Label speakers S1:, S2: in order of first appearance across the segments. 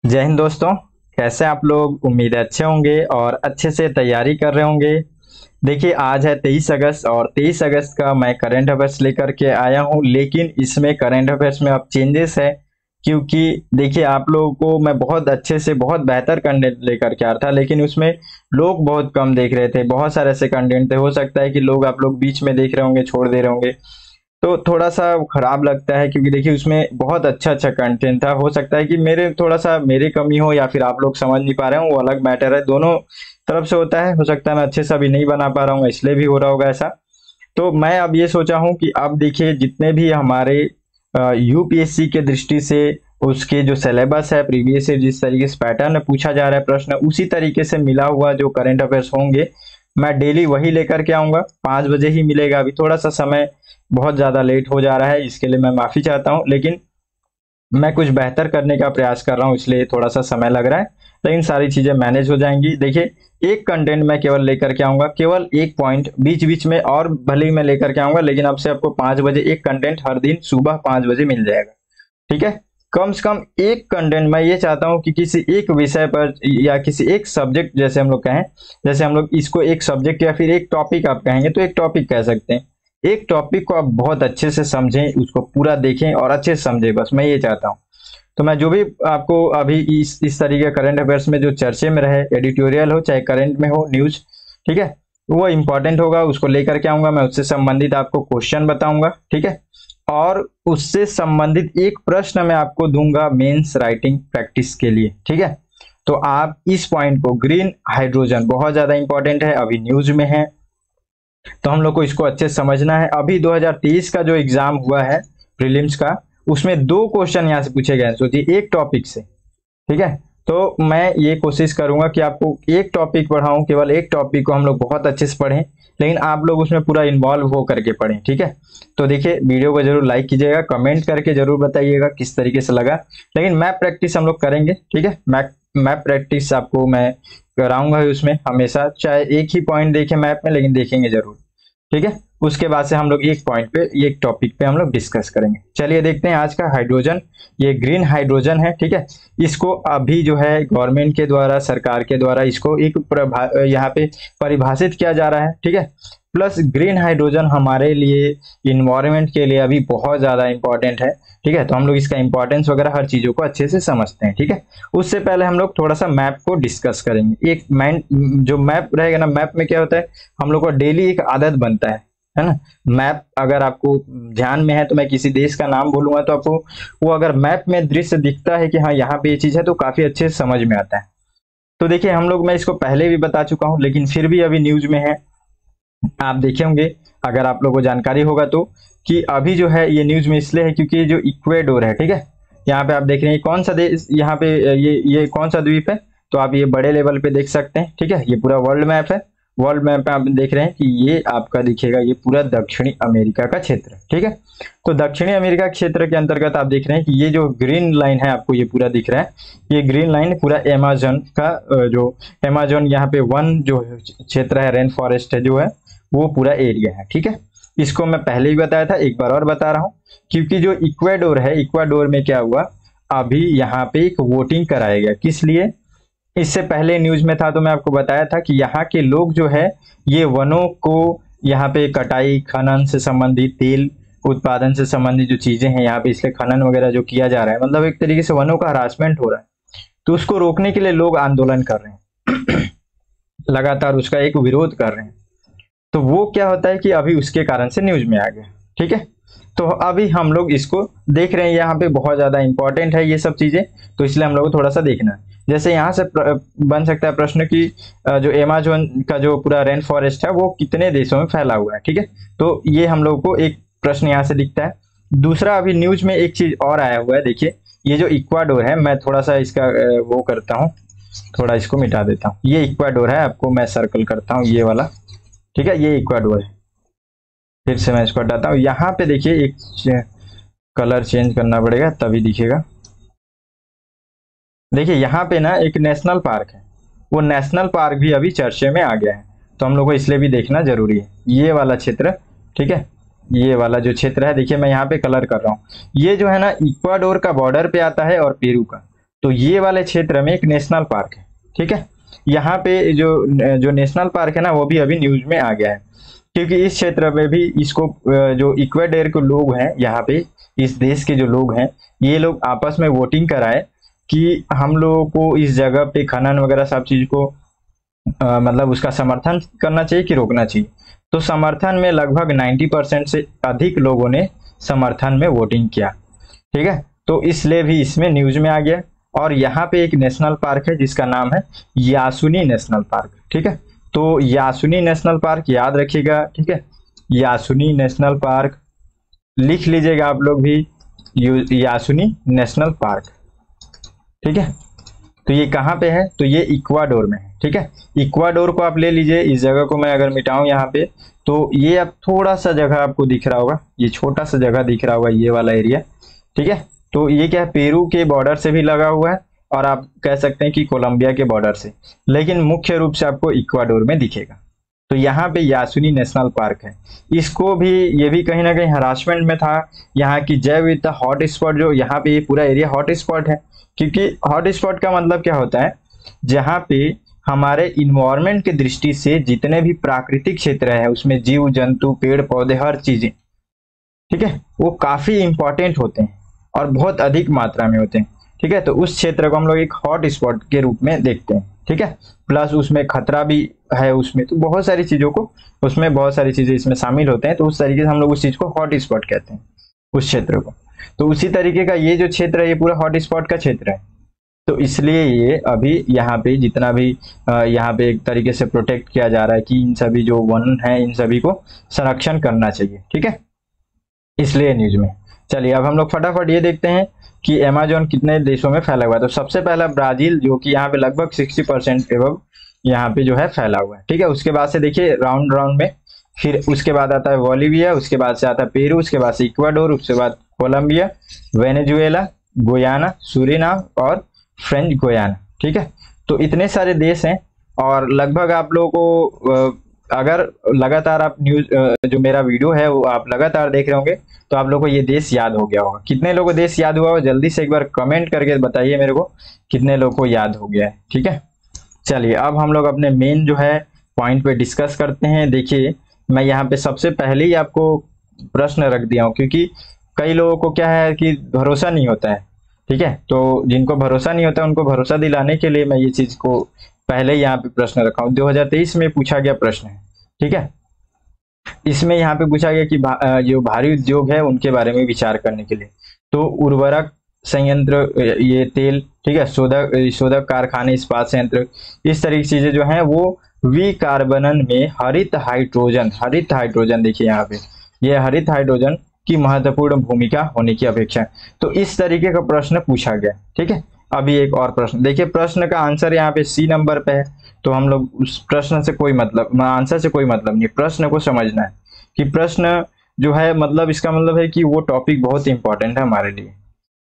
S1: जय हिंद दोस्तों। कैसे आप लोग? उम्मीद है अच्छे होंगे और अच्छे से तैयारी कर रहे होंगे। देखिए आज है 23 अगस्त और 23 अगस्त का मैं करंट अफेयर्स लेकर के आया हूं, लेकिन इसमें करंट अफेयर्स में अब चेंजेस है। क्योंकि देखिए आप लोगों को मैं बहुत अच्छे से बहुत बेहतर कंटेंट लेकर के आ रहा था, लेकिन उसमें लोग बहुत कम देख रहे थे। बहुत सारे ऐसे कंटेंट थे, हो सकता है कि लोग आप लोग बीच में देख रहे होंगे, छोड़ दे रहे होंगे, तो थोड़ा सा खराब लगता है। क्योंकि देखिए उसमें बहुत अच्छा अच्छा कंटेंट था। हो सकता है कि मेरी कमी हो या फिर आप लोग समझ नहीं पा रहे हो, वो अलग मैटर है। दोनों तरफ से होता है। हो सकता है मैं अच्छे से अभी नहीं बना पा रहा हूँ, इसलिए भी हो रहा होगा ऐसा। तो मैं अब ये सोचा हूँ कि अब देखिए जितने भी हमारे यूपीएससी के दृष्टि से उसके जो सिलेबस है, प्रीवियस से जिस तरीके से पैटर्न में पूछा जा रहा है प्रश्न, उसी तरीके से मिला हुआ जो करंट अफेयर्स होंगे मैं डेली वही लेकर के आऊंगा। 5 बजे ही मिलेगा। अभी थोड़ा सा समय बहुत ज्यादा लेट हो जा रहा है, इसके लिए मैं माफी चाहता हूँ, लेकिन मैं कुछ बेहतर करने का प्रयास कर रहा हूँ, इसलिए थोड़ा सा समय लग रहा है, लेकिन सारी चीजें मैनेज हो जाएंगी। देखिए एक कंटेंट मैं केवल लेकर के आऊंगा, केवल एक पॉइंट, बीच बीच में और भले ही मैं लेकर के आऊंगा, लेकिन अब से आपको 5 बजे एक कंटेंट हर दिन सुबह 5 बजे मिल जाएगा। ठीक है। कम से कम एक कंटेंट मैं ये चाहता हूँ कि किसी एक विषय पर या किसी एक सब्जेक्ट, जैसे हम लोग कहें, जैसे हम लोग इसको एक सब्जेक्ट या फिर एक टॉपिक आप कहेंगे तो एक टॉपिक कह सकते हैं। एक टॉपिक को आप बहुत अच्छे से समझें, उसको पूरा देखें और अच्छे से समझें, बस मैं ये चाहता हूँ। तो मैं जो भी आपको अभी इस तरीके करंट अफेयर्स में जो चर्चे में रहे, एडिटोरियल हो चाहे करंट में हो न्यूज, ठीक है, वो इंपॉर्टेंट होगा, उसको लेकर के आऊंगा। मैं उससे संबंधित आपको क्वेश्चन बताऊंगा, ठीक है, और उससे संबंधित एक प्रश्न मैं आपको दूंगा मेंस राइटिंग प्रैक्टिस के लिए। ठीक है। तो आप इस पॉइंट को, ग्रीन हाइड्रोजन बहुत ज्यादा इंपॉर्टेंट है, अभी न्यूज में है, तो हम लोग को इसको अच्छे से समझना है। अभी 2023 का जो एग्जाम हुआ है प्रीलिम्स का, उसमें 2 क्वेश्चन यहाँ से पूछे गए हैं, सोचिए, एक टॉपिक से। ठीक है। तो मैं ये कोशिश करूंगा कि आपको एक टॉपिक पढ़ाऊं, केवल एक टॉपिक को हम लोग बहुत अच्छे से पढ़ें, लेकिन आप लोग उसमें पूरा इन्वॉल्व हो करके पढ़ें। ठीक है। तो देखिए वीडियो को जरूर लाइक कीजिएगा, कमेंट करके जरूर बताइएगा किस तरीके से लगा। लेकिन मैप प्रैक्टिस हम लोग करेंगे। ठीक है। मैप प्रैक्टिस आपको मैं कराऊंगा ही उसमें हमेशा, चाहे एक ही पॉइंट देखें मैप में, लेकिन देखेंगे जरूर। ठीक है। उसके बाद से हम लोग एक पॉइंट पे, एक टॉपिक पे हम लोग डिस्कस करेंगे। चलिए देखते हैं आज का हाइड्रोजन। ये ग्रीन हाइड्रोजन है। ठीक है। इसको अभी जो है गवर्नमेंट के द्वारा, सरकार के द्वारा इसको एक यहाँ पे परिभाषित किया जा रहा है। ठीक है। प्लस ग्रीन हाइड्रोजन हमारे लिए, इन्वायरमेंट के लिए अभी बहुत ज्यादा इंपॉर्टेंट है। ठीक है। तो हम लोग इसका इंपॉर्टेंस वगैरह हर चीजों को अच्छे से समझते हैं। ठीक है। उससे पहले हम लोग थोड़ा सा मैप को डिस्कस करेंगे। एक जो मैप रहेगा ना, मैप में क्या होता है, हम लोग को डेली एक आदत बनता है ना। मैप अगर आपको ध्यान में है तो मैं किसी देश का नाम बोलूंगा तो आपको वो अगर मैप में दृश्य दिखता है कि हाँ यहाँ पे ये चीज है, तो काफी अच्छे से समझ में आता है। तो देखिए हम लोग, मैं इसको पहले भी बता चुका हूँ, लेकिन फिर भी अभी न्यूज में है, आप देखे होंगे अगर आप लोगों को जानकारी होगा तो, कि अभी जो है ये न्यूज में इसलिए है क्योंकि ये जो इक्वेडोर है, ठीक है, यहाँ पे आप देख रहे हैं कौन सा देश, यहाँ पे ये कौन सा द्वीप है, तो आप ये बड़े लेवल पे देख सकते हैं। ठीक है। ये पूरा वर्ल्ड मैप है। वर्ल्ड मैप पे आप देख रहे हैं कि ये आपका दिखेगा, ये पूरा दक्षिणी अमेरिका का क्षेत्र। ठीक है। तो दक्षिणी अमेरिका क्षेत्र के अंतर्गत आप देख रहे हैं कि ये जो ग्रीन लाइन है आपको ये पूरा दिख रहा है, ये ग्रीन लाइन पूरा अमेज़न का जो अमेज़न यहाँ पे वन जो क्षेत्र है, रेन फॉरेस्ट है जो है, वो पूरा एरिया है। ठीक है। इसको मैं पहले ही बताया था, एक बार और बता रहा हूं, क्योंकि जो इक्वाडोर है, इक्वाडोर में क्या हुआ, अभी यहाँ पे एक वोटिंग कराया गया। किस लिए? इससे पहले न्यूज में था तो मैं आपको बताया था कि यहाँ के लोग जो है, ये वनों को यहाँ पे कटाई, खनन से संबंधित, तेल उत्पादन से संबंधित जो चीजें हैं यहाँ पे, इसलिए खनन वगैरह जो किया जा रहा है, मतलब एक तरीके से वनों का हरासमेंट हो रहा है, तो उसको रोकने के लिए लोग आंदोलन कर रहे हैं लगातार उसका एक विरोध कर रहे हैं। तो वो क्या होता है कि अभी उसके कारण से न्यूज में आ गया। ठीक है। तो अभी हम लोग इसको देख रहे हैं, यहाँ पे बहुत ज्यादा इंपॉर्टेंट है ये सब चीजें, तो इसलिए हम लोग को थोड़ा सा देखना है। जैसे यहाँ से बन सकता है प्रश्न कि जो अमेज़न का जो पूरा रेन फॉरेस्ट है वो कितने देशों में फैला हुआ है। ठीक है। तो ये हम लोग को एक प्रश्न यहाँ से दिखता है। दूसरा, अभी न्यूज में एक चीज और आया हुआ है, देखिए ये जो इक्वाडोर है, मैं थोड़ा सा इसका वो करता हूँ, थोड़ा इसको मिटा देता हूँ। ये इक्वाडोर है, आपको मैं सर्कल करता हूँ ये वाला। ठीक है। ये इक्वाडोर है। फिर से मैं इसको हटाता हूँ। यहाँ पे देखिए एक कलर चेंज करना पड़ेगा तभी दिखेगा। देखिए यहाँ पे ना एक नेशनल पार्क है, वो नेशनल पार्क भी अभी चर्चे में आ गया है, तो हम लोग को इसलिए भी देखना जरूरी है ये वाला क्षेत्र। ठीक है। ये वाला जो क्षेत्र है, देखिए मैं यहाँ पे कलर कर रहा हूँ, ये जो है ना इक्वाडोर का बॉर्डर पे आता है और पेरू का। तो ये वाले क्षेत्र में एक नेशनल पार्क है, ठीक है। यहाँ पे जो जो नेशनल पार्क है ना, वो भी अभी न्यूज में आ गया है, क्योंकि इस क्षेत्र में भी इसको जो इक्वाडोर के लोग हैं यहाँ पे, इस देश के जो लोग हैं, ये लोग आपस में वोटिंग कराए कि हम लोगों को इस जगह पे खनन वगैरह सब चीज को मतलब उसका समर्थन करना चाहिए कि रोकना चाहिए। तो समर्थन में लगभग 90% से अधिक लोगों ने समर्थन में वोटिंग किया, ठीक है। तो इसलिए भी इसमें न्यूज में आ गया। और यहाँ पे एक नेशनल पार्क है जिसका नाम है यासुनी नेशनल पार्क, ठीक है। तो यासुनी नेशनल पार्क याद रखिएगा, ठीक है। यासुनी नेशनल पार्क लिख लीजिएगा आप लोग भी, यासुनी नेशनल पार्क, ठीक है। तो ये कहाँ पे है, तो ये इक्वाडोर में है, ठीक है। इक्वाडोर को आप ले लीजिए। इस जगह को मैं अगर मिटाऊं यहाँ पे, तो ये अब थोड़ा सा जगह आपको दिख रहा होगा, ये छोटा सा जगह दिख रहा होगा, ये वाला एरिया, ठीक है। तो ये क्या है, पेरू के बॉर्डर से भी लगा हुआ है, और आप कह सकते हैं कि कोलंबिया के बॉर्डर से, लेकिन मुख्य रूप से आपको इक्वाडोर में दिखेगा। तो यहाँ पे यासुनी नेशनल पार्क है। इसको भी, ये भी कहीं ना कहीं हरासमेंट में था। यहाँ की जैव विविधता हॉट स्पॉट, जो यहाँ पे ये पूरा एरिया हॉट स्पॉट है, क्योंकि हॉट स्पॉट का मतलब क्या होता है, जहाँ पे हमारे इन्वायरमेंट की दृष्टि से जितने भी प्राकृतिक क्षेत्र है उसमें जीव जंतु पेड़ पौधे हर चीजें, ठीक है, वो काफी इंपॉर्टेंट होते हैं और बहुत अधिक मात्रा में होते हैं, ठीक है। तो उस क्षेत्र को हम लोग एक हॉट स्पॉट के रूप में देखते हैं, ठीक है। प्लस उसमें खतरा भी है उसमें, तो बहुत सारी चीजों को, उसमें बहुत सारी चीजें इसमें शामिल होते हैं, तो उस तरीके से हम लोग उस चीज को हॉट स्पॉट कहते हैं, उस क्षेत्र को। तो उसी तरीके का ये जो क्षेत्र है, ये पूरा हॉट स्पॉट का क्षेत्र है। तो इसलिए ये अभी यहाँ पे जितना भी यहाँ पे एक तरीके से प्रोटेक्ट किया जा रहा है कि इन सभी जो वन है इन सभी को संरक्षण करना चाहिए, ठीक है, इसलिए न्यूज में। चलिए अब हम लोग फटाफट ये देखते हैं कि अमेजोन कितने देशों में फैला हुआ है। तो सबसे पहला ब्राजील, जो कि यहाँ पे लगभग 60% एवं यहाँ पे जो है फैला हुआ है, ठीक है। उसके बाद से देखिए राउंड राउंड में, फिर उसके बाद आता है बोलिविया, उसके बाद से आता है पेरू, उसके बाद से इक्वाडोर, उसके बाद कोलंबिया, वेनेजुएला, गुयाना, सुरीनाम और फ्रेंच गुयाना, ठीक है। तो इतने सारे देश हैं, और लगभग आप लोगों को अगर लगातार आप न्यूज जो मेरा वीडियो है वो आप लगातार देख रहे होंगे, तो आप लोगों को ये देश याद हो गया होगा। कितने लोगों को देश याद हुआ हो, जल्दी से एक बार कमेंट करके बताइए मेरे को कितने लोगों को याद हो गया है, ठीक है। चलिए अब हम लोग अपने मेन जो है पॉइंट पे डिस्कस करते हैं। देखिए मैं यहाँ पे सबसे पहले ही आपको प्रश्न रख दिया हूँ, क्योंकि कई लोगों को क्या है कि भरोसा नहीं होता है, ठीक है। तो जिनको भरोसा नहीं होता उनको भरोसा दिलाने के लिए मैं ये चीज को पहले ही यहाँ पे प्रश्न रखा हूँ। 2023 में पूछा गया प्रश्न है, ठीक है। इसमें यहाँ पे पूछा गया कि जो भारी उद्योग है उनके बारे में विचार करने के लिए। तो उर्वरक संयंत्र, ये तेल, ठीक है, शोधक कारखाने, इस्पात संयंत्र, इस तरह की चीजें जो हैं वो विकार्बनन में हरित हाइड्रोजन देखिए यहाँ पे, ये हरित हाइड्रोजन की महत्वपूर्ण भूमिका होने की अपेक्षा है। तो इस तरीके का प्रश्न पूछा गया, ठीक है। अभी एक और प्रश्न देखिए, प्रश्न का आंसर यहाँ पे सी नंबर पे है, तो हम लोग उस प्रश्न से कोई मतलब, आंसर से कोई मतलब नहीं, प्रश्न को समझना है कि प्रश्न जो है मतलब इसका मतलब है कि वो टॉपिक बहुत इंपॉर्टेंट है हमारे लिए।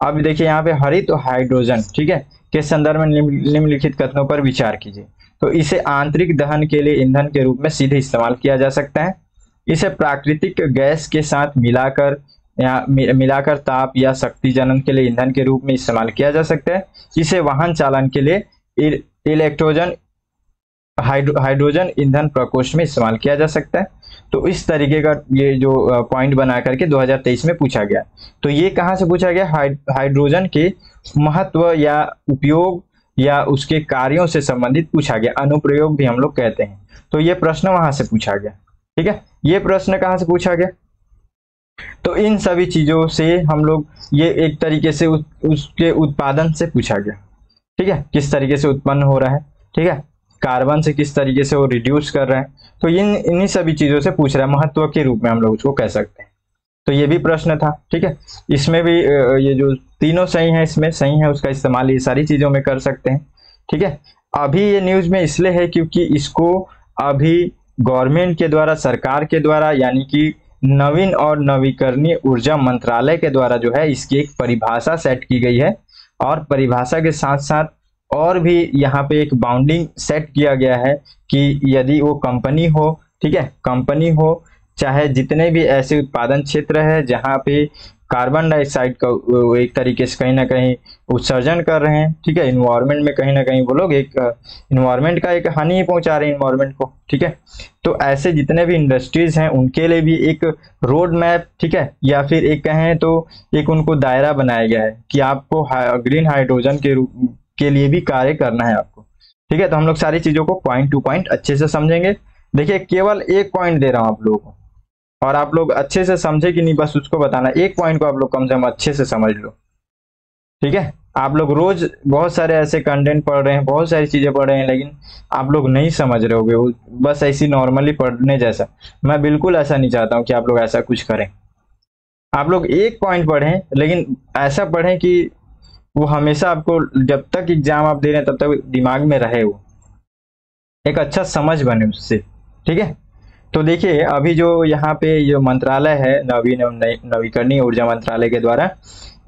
S1: अब देखिए यहाँ पे हरित हाइड्रोजन, ठीक है, के संदर्भ में निम्नलिखित कथनों पर विचार कीजिए। तो इसे आंतरिक दहन के लिए ईंधन के रूप में सीधे इस्तेमाल किया जा सकता है। इसे प्राकृतिक गैस के साथ मिलाकर ताप या शक्ति जनन के लिए ईंधन के रूप में इस्तेमाल किया जा सकता है। इसे वाहन चालन के लिए हाइड्रोजन ईंधन प्रकोष्ठ में इस्तेमाल किया जा सकता है। तो इस तरीके का ये जो पॉइंट बना करके 2023 में पूछा गया। तो ये कहाँ से पूछा गया, हाइड्रोजन के महत्व या उपयोग या उसके कार्यों से संबंधित पूछा गया, अनुप्रयोग भी हम लोग कहते हैं। तो ये प्रश्न वहां से पूछा गया, ठीक है। ये प्रश्न कहाँ से पूछा गया, तो इन सभी चीजों से हम लोग ये एक तरीके से उसके उत्पादन से पूछा गया, ठीक है, किस तरीके से उत्पन्न हो रहा है, ठीक है, कार्बन से किस तरीके से वो रिड्यूस कर रहा है। तो इन्हीं सभी चीजों से पूछ रहा है, महत्व के रूप में हम लोग उसको कह सकते हैं। तो ये भी प्रश्न था, ठीक है। इसमें भी ये जो तीनों सही है, इसमें सही है, उसका इस्तेमाल ये सारी चीजों में कर सकते हैं, ठीक है। अभी ये न्यूज में इसलिए है क्योंकि इसको अभी गवर्नमेंट के द्वारा, सरकार के द्वारा, यानी कि नवीन और नवीकरणीय ऊर्जा मंत्रालय के द्वारा जो है इसकी एक परिभाषा सेट की गई है, और परिभाषा के साथ साथ और भी यहाँ पे एक बाउंडिंग सेट किया गया है कि यदि वो कंपनी हो, ठीक है, कंपनी हो, चाहे जितने भी ऐसे उत्पादन क्षेत्र है जहाँ पे कार्बन डाइऑक्साइड का वो एक तरीके से कहीं ना कहीं उत्सर्जन कर रहे हैं, ठीक है। इन्वायरमेंट में कहीं ना कहीं वो लोग एक इन्वायरमेंट का एक हानि पहुंचा रहे हैं इन्वायरमेंट को, ठीक है। तो ऐसे जितने भी इंडस्ट्रीज हैं उनके लिए भी एक रोड मैप, ठीक है, या फिर एक कहें तो एक उनको दायरा बनाया गया है कि आपको ग्रीन हाइड्रोजन के रूप के लिए भी कार्य करना है आपको, ठीक है। तो हम लोग सारी चीजों को पॉइंट टू पॉइंट अच्छे से समझेंगे। देखिए केवल एक पॉइंट दे रहा हूं आप लोगों को, और आप लोग अच्छे से समझे कि नहीं बस उसको बताना। एक पॉइंट को आप लोग कम से कम अच्छे से समझ लो, ठीक है। आप लोग रोज बहुत सारे ऐसे कंटेंट पढ़ रहे हैं, बहुत सारी चीजें पढ़ रहे हैं, लेकिन आप लोग नहीं समझ रहे होगे, वो बस ऐसी नॉर्मली पढ़ने जैसा। मैं बिल्कुल ऐसा नहीं चाहता हूं कि आप लोग ऐसा कुछ करें। आप लोग एक पॉइंट पढ़ें, लेकिन ऐसा पढ़ें कि वो हमेशा आपको जब तक एग्जाम आप दे रहे हैं तब तक दिमाग में रहे, वो एक अच्छा समझ बने उससे, ठीक है। तो देखिए अभी जो यहाँ पे जो मंत्रालय है नवीकरणीय ऊर्जा मंत्रालय के द्वारा,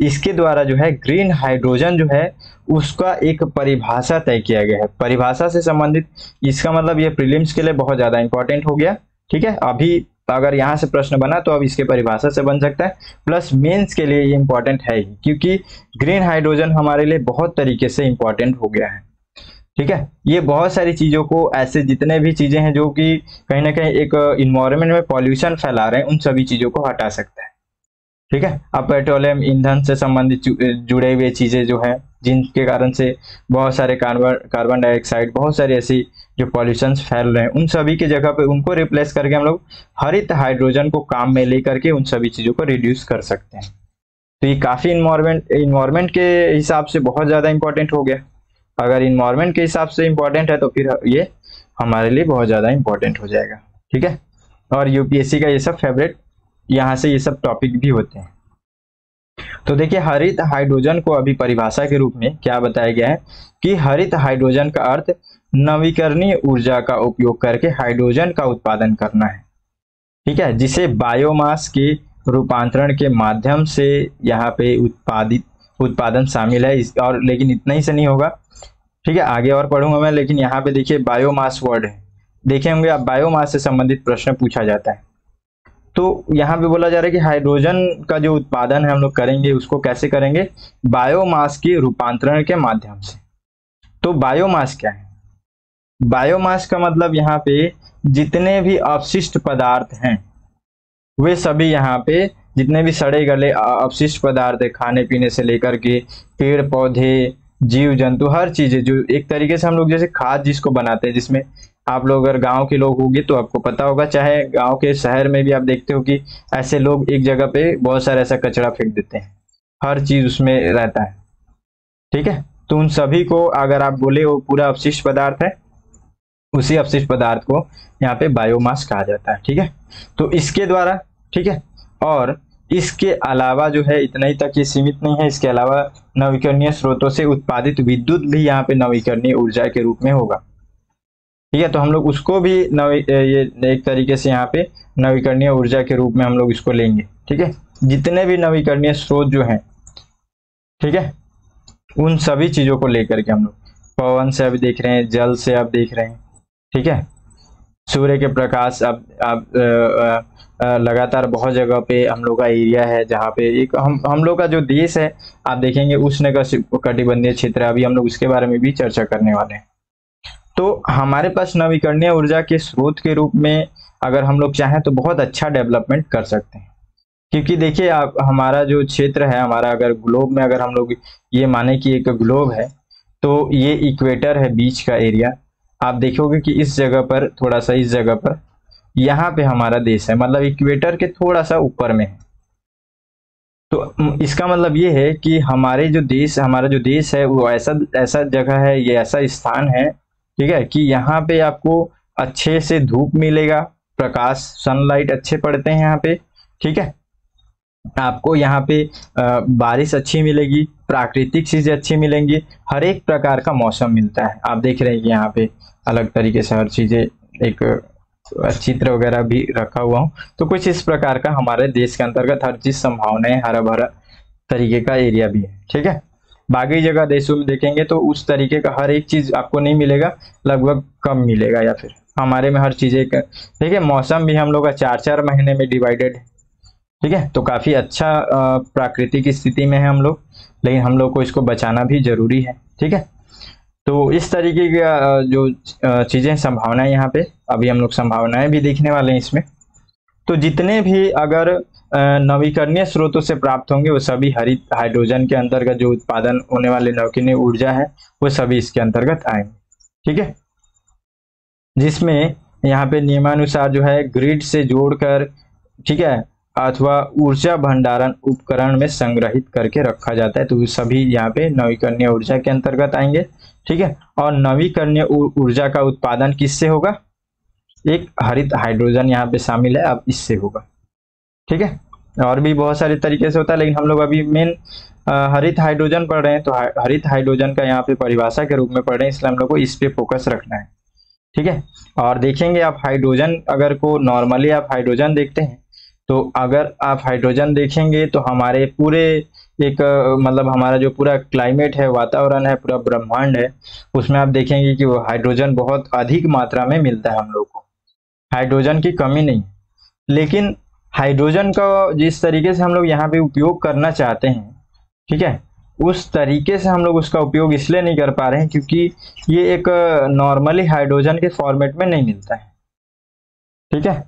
S1: इसके द्वारा जो है ग्रीन हाइड्रोजन जो है उसका एक परिभाषा तय किया गया है। परिभाषा से संबंधित इसका मतलब ये प्रीलिम्स के लिए बहुत ज्यादा इंपॉर्टेंट हो गया, ठीक है। अभी अगर यहाँ से प्रश्न बना तो अब इसके परिभाषा से बन सकता है, प्लस मेंस के लिए ये इंपॉर्टेंट है ही, क्योंकि ग्रीन हाइड्रोजन हमारे लिए बहुत तरीके से इंपॉर्टेंट हो गया है, ठीक है। ये बहुत सारी चीजों को, ऐसे जितने भी चीजें हैं जो कि कहीं ना कहीं एक इन्वायरमेंट में पॉल्यूशन फैला रहे हैं, उन सभी चीजों को हटा सकता है, ठीक है। अब पेट्रोलियम ईंधन से संबंधित जुड़े हुए चीजें जो है, जिनके कारण से बहुत सारे कार्बन डाइऑक्साइड, बहुत सारी ऐसी जो पॉल्यूशन फैल रहे हैं, उन सभी की जगह पे उनको रिप्लेस करके हम लोग हरित हाइड्रोजन को काम में लेकर के उन सभी चीजों को रिड्यूस कर सकते हैं। तो ये काफी इन्वायरमेंट के हिसाब से बहुत ज्यादा इंपॉर्टेंट हो गया। अगर इन्वायरमेंट के हिसाब से इंपॉर्टेंट है तो फिर ये हमारे लिए बहुत ज्यादा इंपॉर्टेंट हो जाएगा, ठीक है। और यूपीएससी का ये सब फेवरेट, यहाँ से ये सब टॉपिक भी होते हैं। तो देखिए हरित हाइड्रोजन को अभी परिभाषा के रूप में क्या बताया गया है कि हरित हाइड्रोजन का अर्थ नवीकरणीय ऊर्जा का उपयोग करके हाइड्रोजन का उत्पादन करना है, ठीक है, जिसे बायोमास के रूपांतरण के माध्यम से यहाँ पे उत्पादन शामिल है। और लेकिन इतना ही से नहीं होगा, ठीक है, आगे और पढ़ूंगा मैं। लेकिन यहाँ पे देखिए बायोमास वर्ड है, देखे होंगे आप, बायोमास से संबंधित प्रश्न पूछा जाता है। तो यहाँ पे बोला जा रहा है कि हाइड्रोजन का जो उत्पादन है हम लोग करेंगे, उसको कैसे करेंगे, बायोमास के रूपांतरण के माध्यम से। तो बायोमास क्या है? बायोमास का मतलब यहाँ पे जितने भी अवशिष्ट पदार्थ हैं, वे सभी यहाँ पे जितने भी सड़े गले अवशिष्ट पदार्थ है, खाने पीने से लेकर के पेड़ पौधे, जीव जंतु, हर चीजें जो एक तरीके से हम लोग जैसे खाद जिसको बनाते हैं, जिसमें आप लोग अगर गांव के लोग होंगे तो आपको पता होगा, चाहे गांव के शहर में भी आप देखते हो कि ऐसे लोग एक जगह पे बहुत सारा ऐसा कचरा फेंक देते हैं, हर चीज उसमें रहता है, ठीक है। तो उन सभी को अगर आप बोले वो पूरा अवशिष्ट पदार्थ है, उसी अवशिष्ट पदार्थ को यहाँ पे बायोमास कहा जाता है, ठीक है। तो इसके द्वारा, ठीक है, और इसके अलावा जो है इतना ही तक ये सीमित नहीं है, इसके अलावा नवीकरणीय स्रोतों से उत्पादित विद्युत भी यहाँ पे नवीकरणीय ऊर्जा के रूप में होगा, ठीक है। तो हम लोग उसको भी ये एक तरीके से यहाँ पे नवीकरणीय ऊर्जा के रूप में हम लोग इसको लेंगे, ठीक है। जितने भी नवीकरणीय स्रोत जो हैं, ठीक है, उन सभी चीजों को लेकर के हम लोग पवन से अभी देख रहे हैं, जल से आप देख रहे हैं, ठीक है, सूर्य के प्रकाश अब लगातार बहुत जगह पे हम लोग का एरिया है जहाँ पे एक हम लोग का जो देश है, आप देखेंगे उष्ण कटिबंधीय क्षेत्र, अभी हम लोग उसके बारे में भी चर्चा करने वाले हैं। तो हमारे पास नवीकरणीय ऊर्जा के स्रोत के रूप में अगर हम लोग चाहें तो बहुत अच्छा डेवलपमेंट कर सकते हैं, क्योंकि देखिए आप हमारा जो क्षेत्र है, हमारा अगर ग्लोब में अगर हम लोग ये माने कि एक ग्लोब है, तो ये इक्वेटर है बीच का एरिया। आप देखोगे कि इस जगह पर थोड़ा सा, इस जगह पर यहाँ पे हमारा देश है, मतलब इक्वेटर के थोड़ा सा ऊपर में है। तो इसका मतलब ये है कि हमारा जो देश है वो ऐसा जगह है, ये ऐसा स्थान है, ठीक है, कि यहाँ पे आपको अच्छे से धूप मिलेगा, प्रकाश सनलाइट अच्छे पड़ते हैं यहाँ पे, ठीक है। आपको यहाँ पे बारिश अच्छी मिलेगी, प्राकृतिक चीजें अच्छी मिलेंगी, हर एक प्रकार का मौसम मिलता है। आप देख रहे हैं कि यहाँ पे अलग तरीके से हर चीजें, एक चित्र वगैरह भी रखा हुआ हूँ। तो कुछ इस प्रकार का हमारे देश के अंतर्गत हर चीज संभावनाएं, हरा भरा तरीके का एरिया भी है, ठीक है। बाकी जगह देशों में देखेंगे तो उस तरीके का हर एक चीज आपको नहीं मिलेगा, लगभग कम मिलेगा, या फिर हमारे में हर चीज एक, ठीक है। मौसम भी हम लोग का 4-4 महीने में डिवाइडेड है, ठीक है। तो काफी अच्छा प्राकृतिक स्थिति में है हम लोग, लेकिन हम लोग को इसको बचाना भी जरूरी है। ठीक है। तो इस तरीके की जो चीजें संभावनाएं यहाँ पे, अभी हम लोग संभावनाएं भी देखने वाले हैं इसमें। तो जितने भी अगर नवीकरणीय स्रोतों से प्राप्त होंगे वो सभी हरित हाइड्रोजन के अंतर्गत, जो उत्पादन होने वाले नवीकरणीय ऊर्जा है वो सभी इसके अंतर्गत आएंगे। ठीक है। जिसमें यहाँ पे नियमानुसार जो है ग्रिड से जोड़कर, ठीक है, अथवा ऊर्जा भंडारण उपकरण में संग्रहित करके रखा जाता है। तो सभी यहाँ पे नवीकरणीय ऊर्जा के अंतर्गत आएंगे। ठीक है। और नवीकरणीय ऊर्जा का उत्पादन किससे होगा? एक हरित हाइड्रोजन यहाँ पे शामिल है, अब इससे होगा। ठीक है। और भी बहुत सारे तरीके से होता है, लेकिन हम लोग अभी मेन हरित हाइड्रोजन पढ़ रहे हैं, तो हरित हाइड्रोजन का यहाँ पे परिभाषा के रूप में पढ़ रहे हैं, इसलिए हम लोग को इस पे फोकस रखना है। ठीक है। और देखेंगे आप हाइड्रोजन, अगर को नॉर्मली आप हाइड्रोजन देखते हैं, तो अगर आप हाइड्रोजन देखेंगे तो हमारे पूरे एक मतलब हमारा जो पूरा क्लाइमेट है, वातावरण है, पूरा ब्रह्मांड है, उसमें आप देखेंगे कि वो हाइड्रोजन बहुत अधिक मात्रा में मिलता है हम लोग को। हाइड्रोजन की कमी नहीं। लेकिन हाइड्रोजन का जिस तरीके से हम लोग यहाँ पे उपयोग करना चाहते हैं, ठीक है, उस तरीके से हम लोग उसका उपयोग इसलिए नहीं कर पा रहे हैं क्योंकि ये एक नॉर्मली हाइड्रोजन के फॉर्मेट में नहीं मिलता है। ठीक है।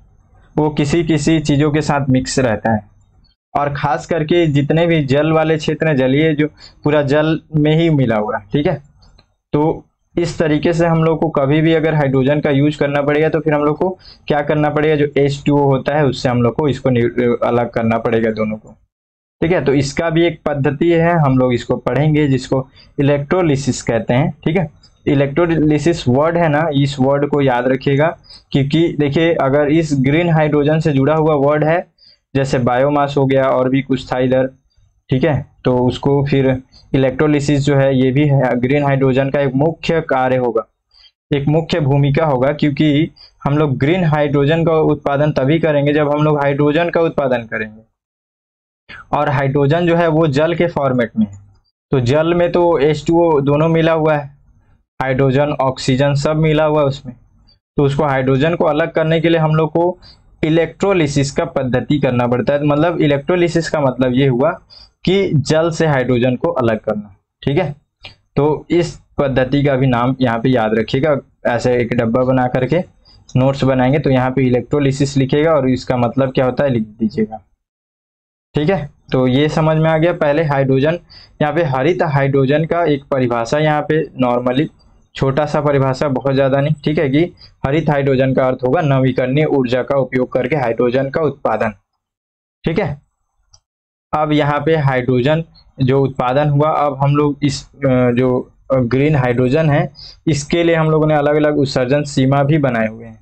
S1: वो किसी किसी चीजों के साथ मिक्स रहता है, और खास करके जितने भी जल वाले क्षेत्र हैं, जलीय, जो पूरा जल में ही मिला हुआ है। ठीक है। तो इस तरीके से हम लोग को कभी भी अगर हाइड्रोजन का यूज करना पड़ेगा तो फिर हम लोग को क्या करना पड़ेगा, जो H2O होता है उससे हम लोग को इसको अलग करना पड़ेगा दोनों को। ठीक है। तो इसका भी एक पद्धति है, हम लोग इसको पढ़ेंगे, जिसको इलेक्ट्रोलिसिस कहते हैं। ठीक है। इलेक्ट्रोलिसिस वर्ड है ना, इस वर्ड को याद रखिएगा, क्योंकि देखिए अगर इस ग्रीन हाइड्रोजन से जुड़ा हुआ वर्ड है, जैसे बायोमास हो गया और भी कुछ था इधर, ठीक है, तो उसको फिर इलेक्ट्रोलिसिस जो है ये भी है ग्रीन हाइड्रोजन का एक मुख्य कार्य होगा, एक मुख्य भूमिका होगा, क्योंकि हम लोग ग्रीन हाइड्रोजन का उत्पादन तभी करेंगे जब हम लोग हाइड्रोजन का उत्पादन करेंगे। और हाइड्रोजन जो है वो जल के फॉर्मेट में है, तो जल में तो H2O दोनों मिला हुआ है, हाइड्रोजन ऑक्सीजन सब मिला हुआ है उसमें। तो उसको हाइड्रोजन को अलग करने के लिए हम लोग को इलेक्ट्रोलिसिस का पद्धति करना पड़ता है। मतलब इलेक्ट्रोलिसिस का मतलब ये हुआ कि जल से हाइड्रोजन को अलग करना। ठीक है। तो इस पद्धति का भी नाम यहाँ पे याद रखिएगा, ऐसे एक डब्बा बना करके नोट्स बनाएंगे तो यहाँ पे इलेक्ट्रोलिसिस लिखेगा और इसका मतलब क्या होता है लिख दीजिएगा। ठीक है। तो ये समझ में आ गया। पहले हाइड्रोजन, यहाँ पे हरित हाइड्रोजन का एक परिभाषा यहाँ पे नॉर्मली छोटा सा परिभाषा, बहुत ज्यादा नहीं, ठीक है, कि हरित हाइड्रोजन का अर्थ होगा नवीकरणीय ऊर्जा का उपयोग करके हाइड्रोजन का उत्पादन। ठीक है। अब यहाँ पे हाइड्रोजन जो उत्पादन हुआ, अब हम लोग इस जो ग्रीन हाइड्रोजन है इसके लिए हम लोगों ने अलग अलग उत्सर्जन सीमा भी बनाए हुए हैं।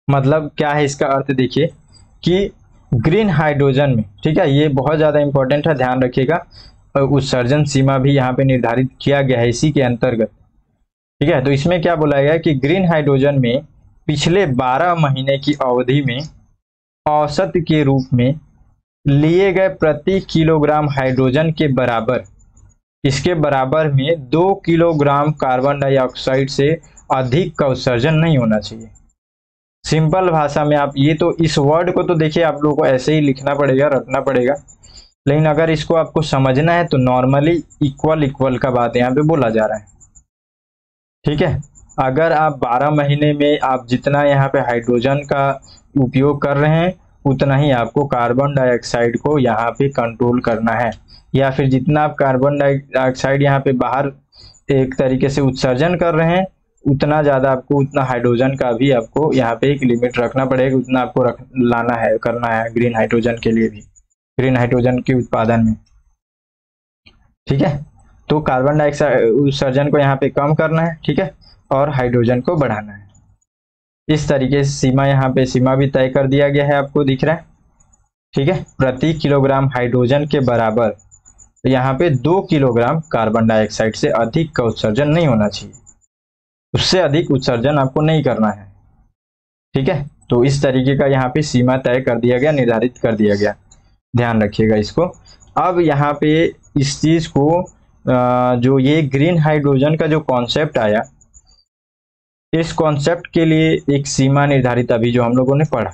S1: मतलब क्या है इसका अर्थ, देखिए कि ग्रीन हाइड्रोजन में, ठीक है, ये बहुत ज्यादा इंपॉर्टेंट है, ध्यान रखिएगा, उत्सर्जन सीमा भी यहाँ पे निर्धारित किया गया है इसी के अंतर्गत। ठीक है। तो इसमें क्या बोला गया कि ग्रीन हाइड्रोजन में पिछले 12 महीने की अवधि में औसत के रूप में लिए गए प्रति किलोग्राम हाइड्रोजन के बराबर, इसके बराबर में 2 किलोग्राम कार्बन डाइऑक्साइड से अधिक का उत्सर्जन नहीं होना चाहिए। सिंपल भाषा में आप ये, तो इस वर्ड को तो देखिए आप लोगों को ऐसे ही लिखना पड़ेगा, रटना पड़ेगा, लेकिन अगर इसको आपको समझना है तो नॉर्मली इक्वल इक्वल का बात यहाँ पे बोला जा रहा है। ठीक है। अगर आप 12 महीने में आप जितना यहाँ पे हाइड्रोजन का उपयोग कर रहे हैं उतना ही आपको कार्बन डाइऑक्साइड को यहाँ पे कंट्रोल करना है, या फिर जितना आप कार्बन डाइऑक्साइड यहाँ पे बाहर एक तरीके से उत्सर्जन कर रहे हैं उतना ज्यादा आपको, उतना हाइड्रोजन का भी आपको यहाँ पे एक लिमिट रखना पड़ेगा, उतना आपको लाना है, करना है ग्रीन हाइड्रोजन के लिए भी, ग्रीन हाइड्रोजन के उत्पादन में। ठीक है। तो कार्बन डाइऑक्साइड उत्सर्जन को यहाँ पे कम करना है, ठीक है, और हाइड्रोजन को बढ़ाना है। इस तरीके से सीमा, यहाँ पे सीमा भी तय कर दिया गया है, आपको दिख रहा है। ठीक है। प्रति किलोग्राम हाइड्रोजन के बराबर यहाँ पे 2 किलोग्राम कार्बन डाइऑक्साइड से अधिक का उत्सर्जन नहीं होना चाहिए, उससे अधिक उत्सर्जन आपको नहीं करना है। ठीक है। तो इस तरीके का यहाँ पे सीमा तय कर दिया गया, निर्धारित कर दिया गया, ध्यान रखिएगा इसको। अब यहाँ पे इस चीज को जो ये ग्रीन हाइड्रोजन का जो कॉन्सेप्ट आया, इस कॉन्सेप्ट के लिए एक सीमा निर्धारित अभी जो हम लोगों ने पढ़ा,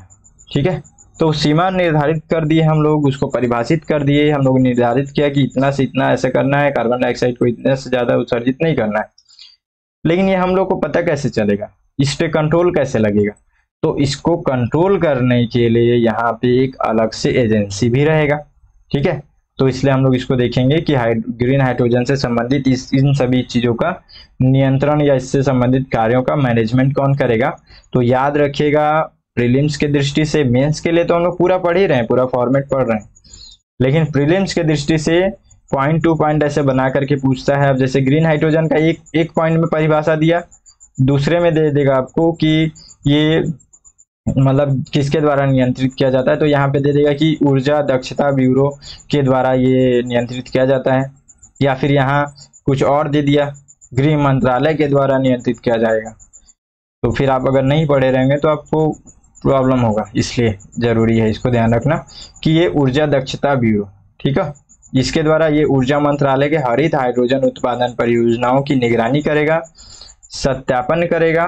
S1: ठीक है, तो सीमा निर्धारित कर दिए हम लोग, उसको परिभाषित कर दिए हम लोग, निर्धारित किया कि इतना से इतना ऐसा करना है, कार्बन डाइऑक्साइड को इतने से ज्यादा उत्सर्जित नहीं करना है। लेकिन ये हम लोग को पता कैसे चलेगा, इस पे कंट्रोल कैसे लगेगा? तो इसको कंट्रोल करने के लिए यहाँ पे एक अलग से एजेंसी भी रहेगा, ठीक है। तो इसलिए हम लोग इसको देखेंगे कि ग्रीन हाइड्रोजन से संबंधित इन सभी चीजों का नियंत्रण या इससे संबंधित कार्यों का मैनेजमेंट कौन करेगा। तो याद रखिएगा, प्रीलिम्स के दृष्टि से, मेंस के लिए तो हम लोग पूरा पढ़ ही रहे हैं, पूरा फॉर्मेट पढ़ रहे हैं, लेकिन प्रीलिम्स के दृष्टि से पॉइंट टू पॉइंट ऐसे बना करके पूछता है। अब जैसे ग्रीन हाइड्रोजन का एक पॉइंट में परिभाषा दिया, दूसरे में दे देगा आपको कि ये मतलब किसके द्वारा नियंत्रित किया जाता है। तो यहाँ पे दे देगा कि ऊर्जा दक्षता ब्यूरो के द्वारा ये नियंत्रित किया जाता है, या फिर यहाँ कुछ और दे दिया, गृह मंत्रालय के द्वारा नियंत्रित किया जाएगा। तो फिर आप अगर नहीं पढ़े रहेंगे तो आपको प्रॉब्लम होगा, इसलिए जरूरी है इसको ध्यान रखना कि ये ऊर्जा दक्षता ब्यूरो, ठीक है, इसके द्वारा ये ऊर्जा मंत्रालय के हरित हाइड्रोजन उत्पादन परियोजनाओं की निगरानी करेगा, सत्यापन करेगा,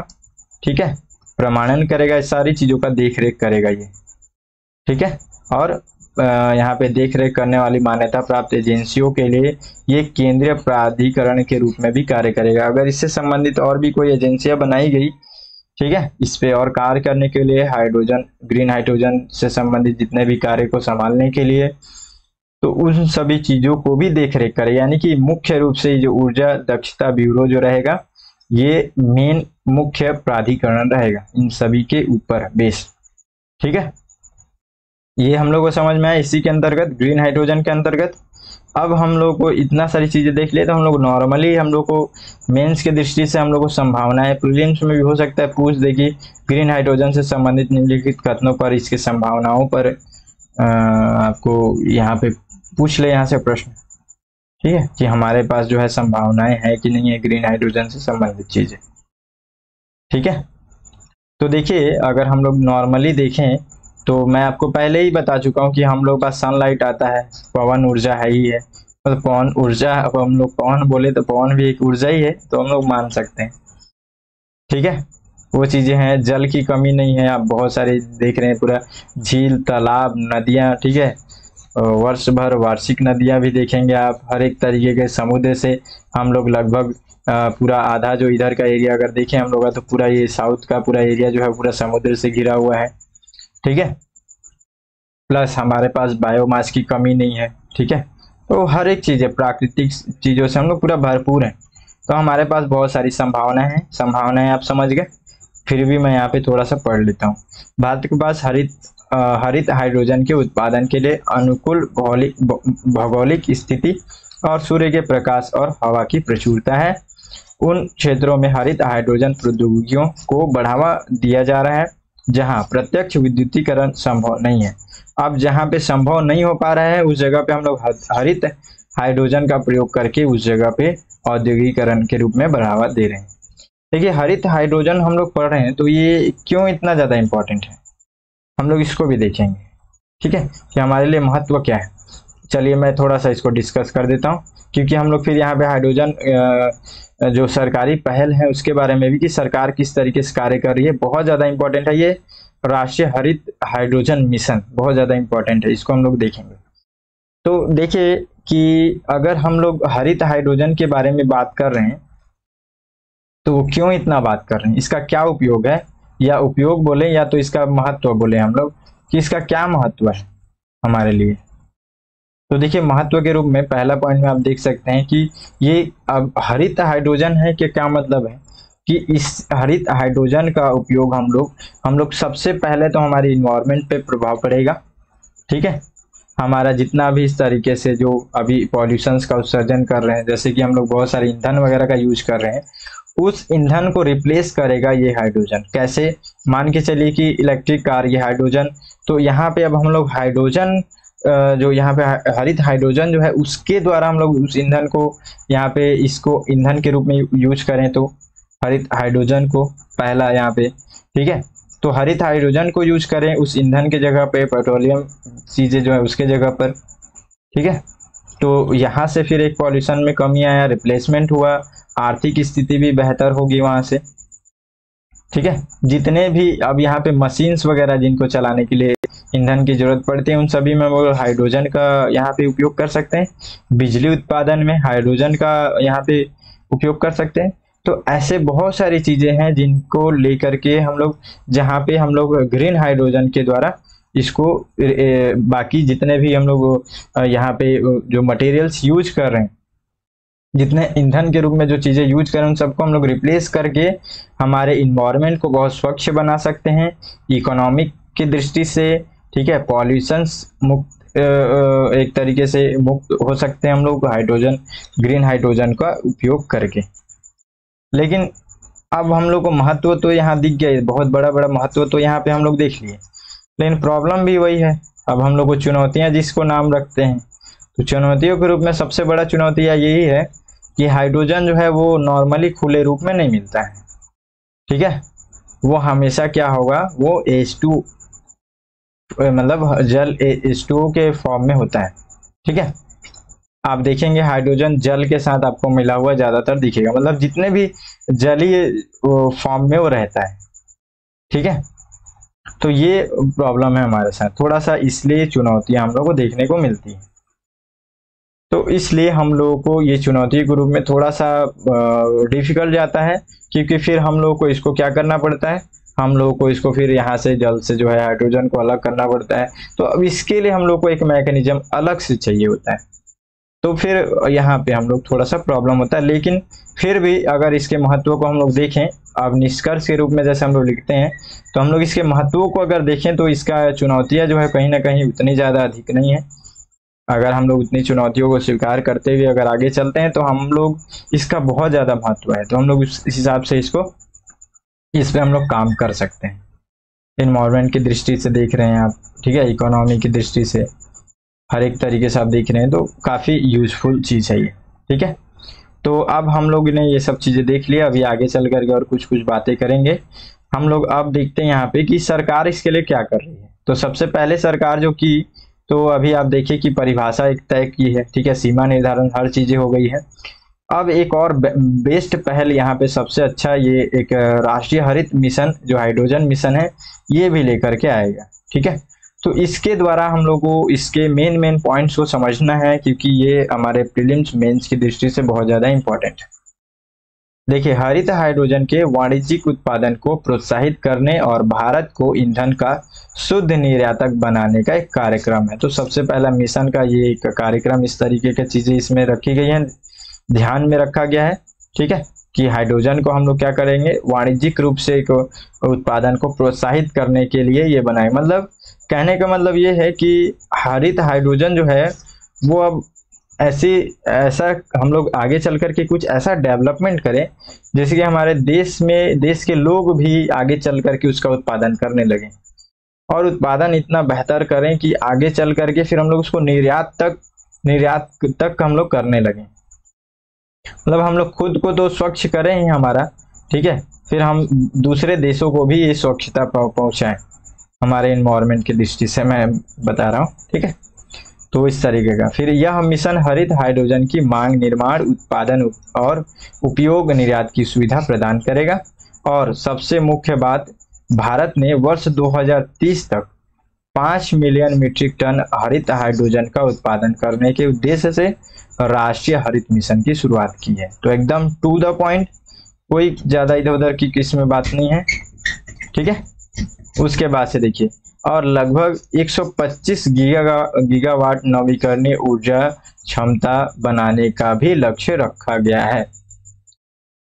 S1: ठीक है, प्रमाणन करेगा, इस सारी चीजों का देख रेख करेगा ये, ठीक है। और यहाँ पे देख रेख करने वाली मान्यता प्राप्त एजेंसियों के लिए ये केंद्रीय प्राधिकरण के रूप में भी कार्य करेगा। अगर इससे संबंधित और भी कोई एजेंसियां बनाई गई, ठीक है, इस पे और कार्य करने के लिए, हाइड्रोजन ग्रीन हाइड्रोजन से संबंधित जितने भी कार्य को संभालने के लिए, तो उन सभी चीजों को भी देख रेख करेगा। यानी कि मुख्य रूप से जो ऊर्जा दक्षता ब्यूरो जो रहेगा, ये मेन मुख्य प्राधिकरण रहेगा इन सभी के ऊपर बेस, ठीक है। ये हम लोग को समझ में आया इसी के अंतर्गत, ग्रीन हाइड्रोजन के अंतर्गत। अब हम लोग को इतना सारी चीजें देख लिए, तो हम लोग नॉर्मली हम लोग को मेंस की दृष्टि से हम लोग को संभावनाएं, प्रीलिम्स में भी हो सकता है पूछ दे कि ग्रीन हाइड्रोजन से संबंधित निम्नलिखित कथनों पर, इसके संभावनाओं पर आपको यहाँ पे पूछ ले यहाँ से प्रश्न, ठीक है, कि हमारे पास जो है संभावनाएं है कि नहीं है ग्रीन हाइड्रोजन से संबंधित चीजें, ठीक है। तो देखिए, अगर हम लोग नॉर्मली देखें तो मैं आपको पहले ही बता चुका हूँ कि हम लोग पास सनलाइट आता है, पवन ऊर्जा है ही है, मतलब पवन ऊर्जा, अब हम लोग पवन बोले तो पवन भी एक ऊर्जा ही है, तो हम लोग मान सकते हैं, ठीक है। वो चीजें हैं, जल की कमी नहीं है, आप बहुत सारे देख रहे हैं, पूरा झील, तालाब, नदियां, ठीक है, वर्ष भर वार्षिक नदियां भी देखेंगे आप, हर एक तरीके के समुद्र से हम लोग लगभग पूरा आधा जो इधर का एरिया अगर देखें हम लोग, तो पूरा ये साउथ का पूरा एरिया जो है पूरा समुद्र से घिरा हुआ है, ठीक है। प्लस हमारे पास बायोमास की कमी नहीं है, ठीक है। तो हर एक चीज है, प्राकृतिक चीजों से हम लोग पूरा भरपूर है, तो हमारे पास बहुत सारी संभावनाएं आप समझ गए। फिर भी मैं यहाँ पे थोड़ा सा पढ़ लेता हूँ। भारत के पास हरित हाइड्रोजन के उत्पादन के लिए अनुकूल भौगोलिक स्थिति और सूर्य के प्रकाश और हवा की प्रचुरता है। उन क्षेत्रों में हरित हाइड्रोजन प्रौद्योगिकियों को बढ़ावा दिया जा रहा है जहां प्रत्यक्ष विद्युतीकरण संभव नहीं है। अब जहां पे संभव नहीं हो पा रहा है, उस जगह पे हम लोग हरित हाइड्रोजन का प्रयोग करके उस जगह पे औद्योगिकरण के रूप में बढ़ावा दे रहे हैं। देखिए, हरित हाइड्रोजन हम लोग पढ़ रहे हैं, तो ये क्यों इतना ज्यादा इंपॉर्टेंट है, हम लोग इसको भी देखेंगे, ठीक है, कि हमारे लिए महत्व क्या है। चलिए मैं थोड़ा सा इसको डिस्कस कर देता हूँ, क्योंकि हम लोग फिर यहाँ पे हाइड्रोजन जो सरकारी पहल है उसके बारे में भी, कि सरकार किस तरीके से कार्य कर रही है, बहुत ज्यादा इंपॉर्टेंट है। ये राष्ट्रीय हरित हाइड्रोजन मिशन बहुत ज्यादा इंपॉर्टेंट है, इसको हम लोग देखेंगे। तो देखिए कि अगर हम लोग हरित हाइड्रोजन के बारे में बात कर रहे हैं, तो क्यों इतना बात कर रहे हैं, इसका क्या उपयोग है, या उपयोग बोले या तो इसका महत्व बोले हम लोग, कि इसका क्या महत्व है हमारे लिए। तो देखिए, महत्व के रूप में पहला पॉइंट में आप देख सकते हैं कि ये अब हरित हाइड्रोजन है कि क्या मतलब है, कि इस हरित हाइड्रोजन का उपयोग हम लोग सबसे पहले तो हमारे इन्वायरमेंट पे प्रभाव पड़ेगा, ठीक है। हमारा जितना भी इस तरीके से जो अभी पॉल्यूशंस का उत्सर्जन कर रहे हैं, जैसे कि हम लोग बहुत सारे ईंधन वगैरह का यूज कर रहे हैं, उस ईंधन को रिप्लेस करेगा ये हाइड्रोजन। कैसे, मान के चलिए कि इलेक्ट्रिक कार, ये हाइड्रोजन, तो यहाँ पे अब हम लोग हाइड्रोजन जो यहाँ पे हरित हाइड्रोजन जो है उसके द्वारा हम लोग उस ईंधन को यहाँ पे इसको ईंधन के रूप में यूज करें, तो हरित हाइड्रोजन को पहला यहाँ पे, ठीक है, तो हरित हाइड्रोजन को यूज करें उस ईंधन के जगह पे, पेट्रोलियम चीजें जो है उसके जगह पर, ठीक है। तो यहाँ से फिर एक पॉल्यूशन में कमी आया, रिप्लेसमेंट हुआ, आर्थिक स्थिति भी बेहतर होगी वहां से, ठीक है। जितने भी अब यहाँ पे मशीन्स वगैरह जिनको चलाने के लिए ईंधन की जरूरत पड़ती है, उन सभी में वो हाइड्रोजन का यहाँ पे उपयोग कर सकते हैं। बिजली उत्पादन में हाइड्रोजन का यहाँ पे उपयोग कर सकते हैं। तो ऐसे बहुत सारी चीजें हैं जिनको लेकर के हम लोग, जहाँ पे हम लोग ग्रीन हाइड्रोजन के द्वारा इसको बाकी जितने भी हम लोग यहाँ पे जो मटेरियल्स यूज कर रहे हैं, जितने ईंधन के रूप में जो चीजें यूज कर रहे हैं, उन सबको हम लोग रिप्लेस करके हमारे इन्वायरमेंट को बहुत स्वच्छ बना सकते हैं इकोनॉमिक की दृष्टि से। ठीक है, पॉल्यूशन मुक्त एक तरीके से मुक्त हो सकते हैं हम लोग हाइड्रोजन, ग्रीन हाइड्रोजन का उपयोग करके। लेकिन अब हम लोग को महत्व तो यहाँ दिख गया, बहुत बड़ा बड़ा महत्व तो यहाँ पे हम लोग देख लिए, लेकिन प्रॉब्लम भी वही है। अब हम लोग को चुनौतियां जिसको नाम रखते हैं, तो चुनौतियों के रूप में सबसे बड़ा चुनौती यही है कि हाइड्रोजन जो है वो नॉर्मली खुले रूप में नहीं मिलता है। ठीक है, वो हमेशा क्या होगा, वो H2 मतलब जल H2O के फॉर्म में होता है। ठीक है, आप देखेंगे हाइड्रोजन जल के साथ आपको मिला हुआ ज्यादातर दिखेगा, मतलब जितने भी जलीय फॉर्म में वो रहता है। ठीक है, तो ये प्रॉब्लम है हमारे साथ थोड़ा सा, इसलिए चुनौतियां हम लोग को देखने को मिलती है। तो इसलिए हम लोगों को ये चुनौती के रूप में थोड़ा सा डिफिकल्ट जाता है, क्योंकि फिर हम लोगों को इसको क्या करना पड़ता है, हम लोगों को इसको फिर यहाँ से जल से जो है हाइड्रोजन को अलग करना पड़ता है। तो अब इसके लिए हम लोग को एक मैकेनिज्म अलग से चाहिए होता है, तो फिर यहाँ पे हम लोग थोड़ा सा प्रॉब्लम होता है। लेकिन फिर भी अगर इसके महत्व को हम लोग देखें, अब निष्कर्ष के रूप में जैसे हम लोग लिखते हैं, तो हम लोग इसके महत्व को अगर देखें तो इसका चुनौतियां जो है कहीं ना कहीं उतनी ज्यादा अधिक नहीं है। अगर हम लोग उतनी चुनौतियों को स्वीकार करते हुए अगर आगे चलते हैं तो हम लोग इसका बहुत ज्यादा महत्व है, तो हम लोग इस हिसाब से इस पे हम लोग काम कर सकते हैं। इन्वायरमेंट की दृष्टि से देख रहे हैं आप, ठीक है, इकोनॉमी की दृष्टि से, हर एक तरीके से आप देख रहे हैं, तो काफी यूजफुल चीज है ये। ठीक है, तो अब हम लोग ने ये सब चीजें देख लिया, अभी आगे चल करके और कुछ कुछ बातें करेंगे हम लोग। अब देखते हैं यहाँ पे कि सरकार इसके लिए क्या कर रही है। तो सबसे पहले सरकार जो की, तो अभी आप देखिए कि परिभाषा एक तय की है। ठीक है, सीमा निर्धारण हर चीजें हो गई है। अब एक और बेस्ट पहल यहाँ पे सबसे अच्छा, ये एक राष्ट्रीय हरित मिशन जो हाइड्रोजन मिशन है, ये भी लेकर के आएगा। ठीक है, तो इसके द्वारा हम लोग को इसके मेन पॉइंट्स को समझना है, क्योंकि ये हमारे प्रीलिम्स मेंस की दृष्टि से बहुत ज्यादा इंपॉर्टेंट है। देखिए, हरित हाइड्रोजन के वाणिज्यिक उत्पादन को प्रोत्साहित करने और भारत को ईंधन का शुद्ध निर्यातक बनाने का एक कार्यक्रम है। तो सबसे पहला मिशन का ये एक कार्यक्रम, इस तरीके की चीजें इसमें रखी गई हैं, ध्यान में रखा गया है। ठीक है, कि हाइड्रोजन को हम लोग क्या करेंगे, वाणिज्यिक रूप से एक उत्पादन को प्रोत्साहित करने के लिए ये बनाए। मतलब कहने का मतलब ये है कि हरित हाइड्रोजन जो है वो अब ऐसा हम लोग आगे चल करके कुछ ऐसा डेवलपमेंट करें जैसे कि हमारे देश में, देश के लोग भी आगे चल करके उसका उत्पादन करने लगे, और उत्पादन इतना बेहतर करें कि आगे चल करके फिर हम लोग उसको निर्यात तक हम लोग करने लगे। मतलब हम लोग खुद को तो स्वच्छ करें ही हमारा, ठीक है, फिर हम दूसरे देशों को भी ये स्वच्छता पहुंचाएं, हमारे इन्वायरमेंट की दृष्टि से मैं बता रहा हूँ। ठीक है, तो इस तरीके का फिर यह मिशन हरित हाइड्रोजन की मांग, निर्माण, उत्पादन और उपयोग, निर्यात की सुविधा प्रदान करेगा। और सबसे मुख्य बात, भारत ने वर्ष 2030 तक 5 मिलियन मीट्रिक टन हरित हाइड्रोजन का उत्पादन करने के उद्देश्य से राष्ट्रीय हरित मिशन की शुरुआत की है। तो एकदम टू द पॉइंट, कोई ज्यादा इधर उधर की इसमें बात नहीं है। ठीक है, उसके बाद से देखिए, और लगभग 125 गीगावाट नवीकरणीय ऊर्जा क्षमता बनाने का भी लक्ष्य रखा गया है।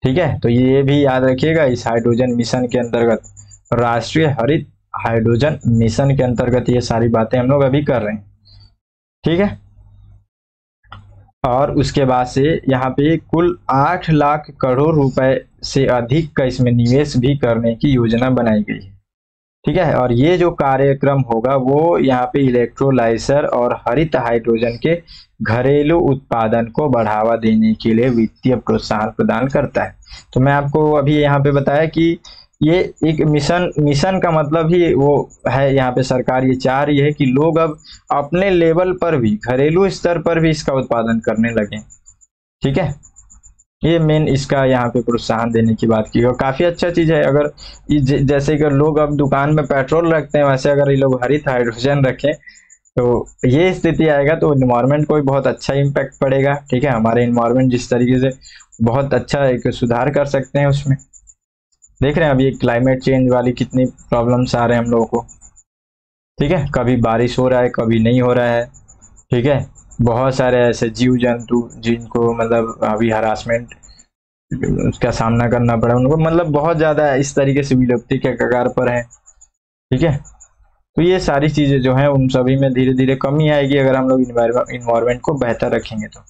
S1: ठीक है, तो ये भी याद रखिएगा, इस हाइड्रोजन मिशन के अंतर्गत, राष्ट्रीय हरित हाइड्रोजन मिशन के अंतर्गत ये सारी बातें हम लोग अभी कर रहे हैं। ठीक है, और उसके बाद से यहाँ पे कुल 8 लाख करोड़ रुपए से अधिक का इसमें निवेश भी करने की योजना बनाई गई है। ठीक है, और ये जो कार्यक्रम होगा वो यहाँ पे इलेक्ट्रोलाइजर और हरित हाइड्रोजन के घरेलू उत्पादन को बढ़ावा देने के लिए वित्तीय प्रोत्साहन प्रदान करता है। तो मैं आपको अभी यहाँ पे बताया कि ये एक मिशन का मतलब ही वो है, यहाँ पे सरकार ये चाह रही है कि लोग अब अपने लेवल पर भी, घरेलू स्तर पर भी इसका उत्पादन करने लगे। ठीक है, ये मेन इसका यहाँ पे प्रोत्साहन देने की बात की और काफी अच्छा चीज है। अगर जैसे कि लोग अब दुकान में पेट्रोल रखते हैं, वैसे अगर ये लोग हरित हाइड्रोजन रखें तो ये स्थिति आएगा तो इन्वायरमेंट को भी बहुत अच्छा इम्पैक्ट पड़ेगा। ठीक है, हमारे इन्वायरमेंट जिस तरीके से बहुत अच्छा एक सुधार कर सकते हैं उसमें। देख रहे हैं अभी क्लाइमेट चेंज वाली कितनी प्रॉब्लम्स आ रहे हैं हम लोगों को। ठीक है, कभी बारिश हो रहा है, कभी नहीं हो रहा है। ठीक है, बहुत सारे ऐसे जीव जंतु जिनको मतलब अभी हरासमेंट उसका सामना करना पड़ा उनको, मतलब बहुत ज्यादा इस तरीके से विलुप्ति के कगार पर है। ठीक है, तो ये सारी चीजें जो है उन सभी में धीरे धीरे कमी आएगी अगर हम लोग इन्वायरमेंट को बेहतर रखेंगे तो।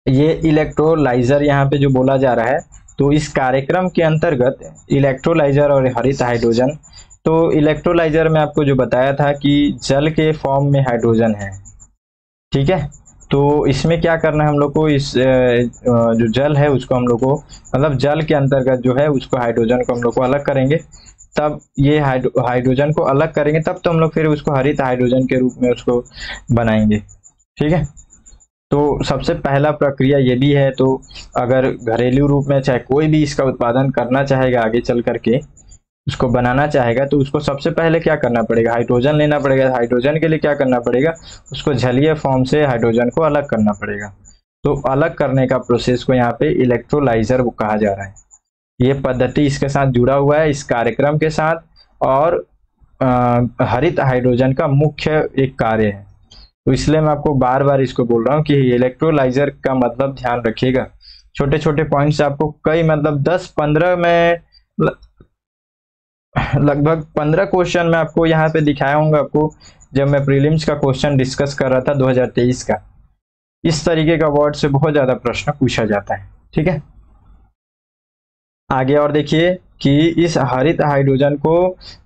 S1: ये इलेक्ट्रोलाइजर यहाँ पे जो बोला जा रहा है, तो इस कार्यक्रम के अंतर्गत इलेक्ट्रोलाइजर और हरित हाइड्रोजन, तो इलेक्ट्रोलाइजर में आपको जो बताया था कि जल के फॉर्म में हाइड्रोजन है। ठीक है, तो इसमें क्या करना है हम लोग को, इस जो जल है उसको हम लोग को मतलब जल के अंतर्गत जो है उसको हाइड्रोजन को हम लोग को अलग करेंगे। तब ये हाइड्रोजन को अलग करेंगे तब तो हम लोग फिर उसको हरित हाइड्रोजन के रूप में उसको बनाएंगे। ठीक है, तो सबसे पहला प्रक्रिया ये भी है। तो अगर घरेलू रूप में चाहे कोई भी इसका उत्पादन करना चाहेगा, आगे चल करके उसको बनाना चाहेगा, तो उसको सबसे पहले क्या करना पड़ेगा, हाइड्रोजन लेना पड़ेगा। हाइड्रोजन के लिए क्या करना पड़ेगा, उसको जलीय फॉर्म से हाइड्रोजन को अलग करना पड़ेगा। तो अलग करने का प्रोसेस को यहाँ पे इलेक्ट्रोलाइजर कहा जा रहा है। ये पद्धति इसके साथ जुड़ा हुआ है, इस कार्यक्रम के साथ, और हरित हाइड्रोजन का मुख्य एक कार्य है। तो इसलिए मैं आपको बार बार इसको बोल रहा हूँ कि इलेक्ट्रोलाइजर का मतलब ध्यान रखिएगा। छोटे छोटे पॉइंट्स आपको कई मतलब 10-15 में लगभग 15 क्वेश्चन मैं आपको यहाँ पे दिखाया हूँ आपको, जब मैं प्रीलिम्स का क्वेश्चन डिस्कस कर रहा था 2023 का। इस तरीके का वर्ड से बहुत ज्यादा प्रश्न पूछा जाता है। ठीक है, आगे और देखिए कि इस हरित हाइड्रोजन को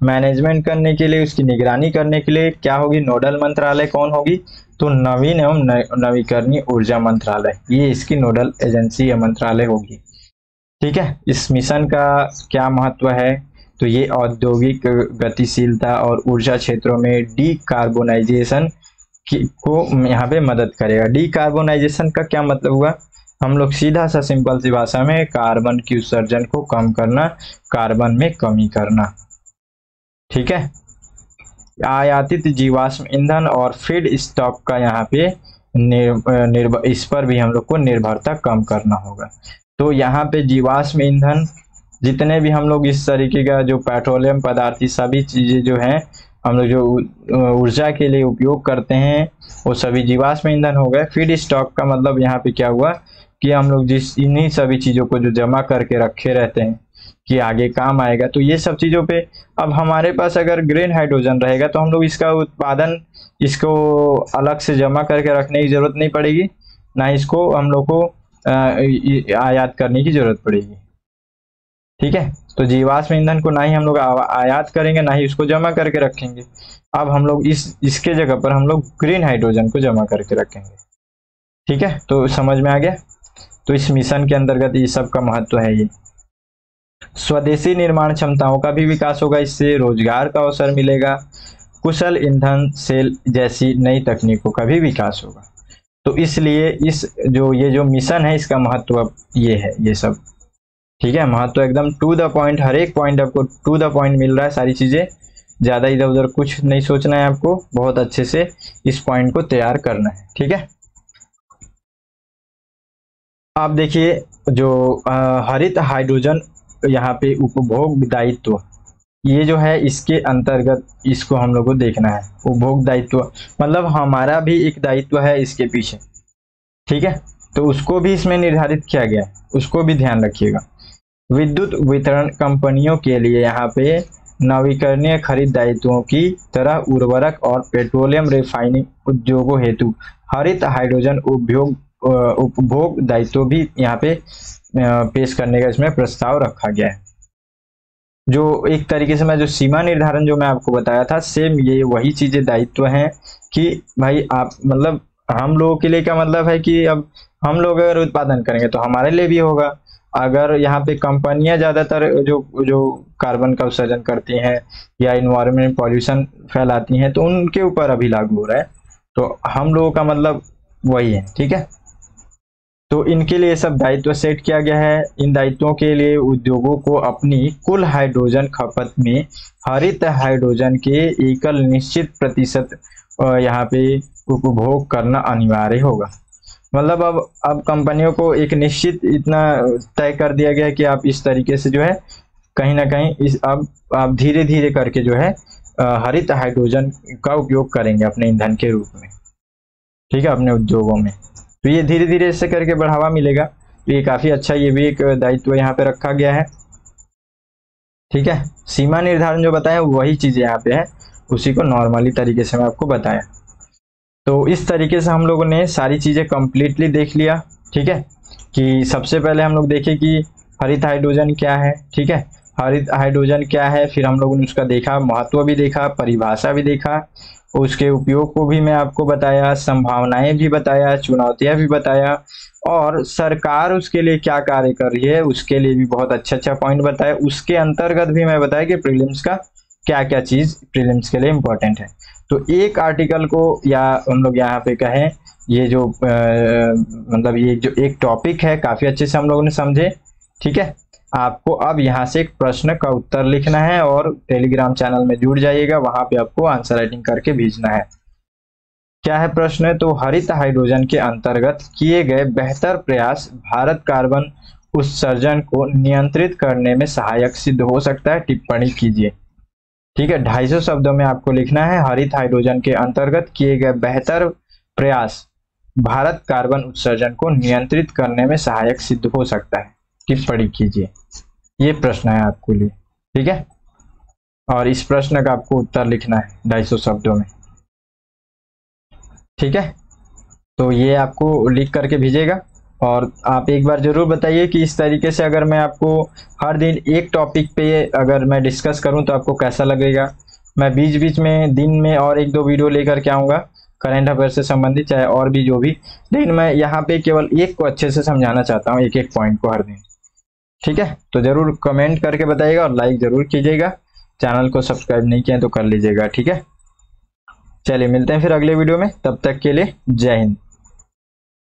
S1: मैनेजमेंट करने के लिए, उसकी निगरानी करने के लिए क्या होगी, नोडल मंत्रालय कौन होगी, तो नवीन एवं नवीकरणीय ऊर्जा मंत्रालय, ये इसकी नोडल एजेंसी या मंत्रालय होगी। ठीक है, इस मिशन का क्या महत्व है, तो ये औद्योगिक गतिशीलता और ऊर्जा क्षेत्रों में डीकार्बोनाइजेशन को यहाँ पे मदद करेगा। डीकार्बोनाइजेशन का क्या मतलब हुआ, हम लोग सीधा सा सिंपल सी भाषा में कार्बन की उत्सर्जन को कम करना, कार्बन में कमी करना। ठीक है, आयातित जीवाश्म ईंधन और फीड स्टॉक का यहाँ पे इस पर भी हम लोग को निर्भरता कम करना होगा। तो यहाँ पे जीवाश्म ईंधन, जितने भी हम लोग इस तरीके का जो पेट्रोलियम पदार्थ, सभी चीजें जो हैं हम लोग जो ऊर्जा के लिए उपयोग करते हैं वो सभी जीवाश्म ईंधन हो गए। फीड स्टॉक का मतलब यहाँ पे क्या हुआ कि हम लोग जिस इन्हीं सभी चीजों को जो जमा करके रखे रहते हैं कि आगे काम आएगा, तो ये सब चीजों पे अब हमारे पास अगर ग्रीन हाइड्रोजन रहेगा तो हम लोग इसका उत्पादन, इसको अलग से जमा करके रखने की जरूरत नहीं पड़ेगी, ना इसको हम लोग को आयात करने की जरूरत पड़ेगी। ठीक है, तो जीवाश्म ईंधन को ना ही हम लोग आयात करेंगे, ना ही उसको जमा करके रखेंगे। अब हम लोग इसके जगह पर हम लोग ग्रीन हाइड्रोजन को जमा करके रखेंगे। ठीक है, तो समझ में आ गया। तो इस मिशन के अंतर्गत ये सब का महत्व है। ये स्वदेशी निर्माण क्षमताओं का भी विकास होगा, इससे रोजगार का अवसर मिलेगा, कुशल ईंधन सेल जैसी नई तकनीकों का भी विकास होगा। तो इसलिए ये जो मिशन है इसका महत्व ये है, ये सब। ठीक है, महत्व एकदम टू द पॉइंट, हर एक पॉइंट आपको टू द पॉइंट मिल रहा है, सारी चीजें, ज्यादा इधर उधर कुछ नहीं सोचना है आपको, बहुत अच्छे से इस पॉइंट को तैयार करना है। ठीक है, आप देखिए जो हरित हाइड्रोजन यहाँ पे उपभोग दायित्व, ये जो है इसके अंतर्गत इसको हम लोग को देखना है। उपभोग दायित्व मतलब हमारा भी एक दायित्व है इसके पीछे। ठीक है, तो उसको भी इसमें निर्धारित किया गया है, उसको भी ध्यान रखिएगा। विद्युत वितरण कंपनियों के लिए यहाँ पे नवीकरणीय खरीद दायित्वों की तरह उर्वरक और पेट्रोलियम रिफाइनिंग उद्योगों हेतु हरित हाइड्रोजन उपभोग दायित्व भी यहाँ पे पेश करने का इसमें प्रस्ताव रखा गया है। जो एक तरीके से मैं जो सीमा निर्धारण जो मैं आपको बताया था, सेम ये वही चीजें दायित्व हैं कि भाई आप मतलब हम लोगों के लिए क्या मतलब है कि अब हम लोग अगर उत्पादन करेंगे तो हमारे लिए भी होगा। अगर यहाँ पे कंपनियां ज्यादातर जो जो कार्बन का उत्सर्जन करती हैं या इन्वायरमेंट पॉल्यूशन फैलाती हैं तो उनके ऊपर अभी लागू हो रहा है, तो हम लोगों का मतलब वही है। ठीक है, तो इनके लिए सब दायित्व सेट किया गया है। इन दायित्वों के लिए उद्योगों को अपनी कुल हाइड्रोजन खपत में हरित हाइड्रोजन के एकल निश्चित प्रतिशत यहाँ पे उपभोग करना अनिवार्य होगा। मतलब अब कंपनियों को एक निश्चित इतना तय कर दिया गया है कि आप इस तरीके से जो है कहीं ना कहीं अब आप धीरे धीरे करके जो है हरित हाइड्रोजन का उपयोग करेंगे अपने ईंधन के रूप में, ठीक है, अपने उद्योगों में। तो ये धीरे धीरे इससे करके बढ़ावा मिलेगा। तो ये काफी अच्छा, ये भी एक दायित्व यहाँ पे रखा गया है, ठीक है। सीमा निर्धारण जो बताया वही चीजें यहाँ पे है, उसी को नॉर्मली तरीके से मैं आपको बताया। तो इस तरीके से हम लोगों ने सारी चीजें कंप्लीटली देख लिया, ठीक है। कि सबसे पहले हम लोग देखें कि हरित हाइड्रोजन क्या है, ठीक है। हरित हाइड्रोजन क्या है, फिर हम लोगों ने उसका देखा, महत्व भी देखा, परिभाषा भी देखा, उसके उपयोग को भी मैं आपको बताया, संभावनाएं भी बताया, चुनौतियां भी बताया, और सरकार उसके लिए क्या कार्य कर रही है उसके लिए भी बहुत अच्छा पॉइंट बताया। उसके अंतर्गत भी मैं बताया कि प्रीलिम्स का क्या क्या चीज प्रीलिम्स के लिए इम्पोर्टेंट है। तो एक आर्टिकल को, या हम लोग यहाँ पे कहें ये जो मतलब ये जो एक टॉपिक है काफी अच्छे से हम लोगों ने समझे, ठीक है। आपको अब यहाँ से एक प्रश्न का उत्तर लिखना है और टेलीग्राम चैनल में जुड़ जाइएगा, वहां पे आपको आंसर राइटिंग करके भेजना है। क्या है प्रश्न? तो हरित हाइड्रोजन के अंतर्गत किए गए बेहतर प्रयास भारत कार्बन उत्सर्जन को नियंत्रित करने में सहायक सिद्ध हो सकता है, टिप्पणी कीजिए। ठीक है, 250 शब्दों में आपको लिखना है, हरित हाइड्रोजन के अंतर्गत किए गए बेहतर प्रयास भारत कार्बन उत्सर्जन को नियंत्रित करने में सहायक सिद्ध हो सकता है, टिप्पणी कीजिए। ये प्रश्न है आपके लिए, ठीक है। और इस प्रश्न का आपको उत्तर लिखना है 250 शब्दों में, ठीक है। तो ये आपको लिख करके भेजेगा। और आप एक बार जरूर बताइए कि इस तरीके से अगर मैं आपको हर दिन एक टॉपिक पे अगर मैं डिस्कस करूं तो आपको कैसा लगेगा। मैं बीच बीच में दिन में और एक दो वीडियो लेकर के आऊँगा करंट अफेयर से संबंधित, चाहे और भी जो भी, लेकिन मैं यहाँ पे केवल एक को अच्छे से समझाना चाहता हूँ, एक एक पॉइंट को हर दिन, ठीक है। तो जरूर कमेंट करके बताइएगा और लाइक जरूर कीजिएगा। चैनल को सब्सक्राइब नहीं किया तो कर लीजिएगा, ठीक है। चलिए मिलते हैं फिर अगले वीडियो में, तब तक के लिए जय हिंद।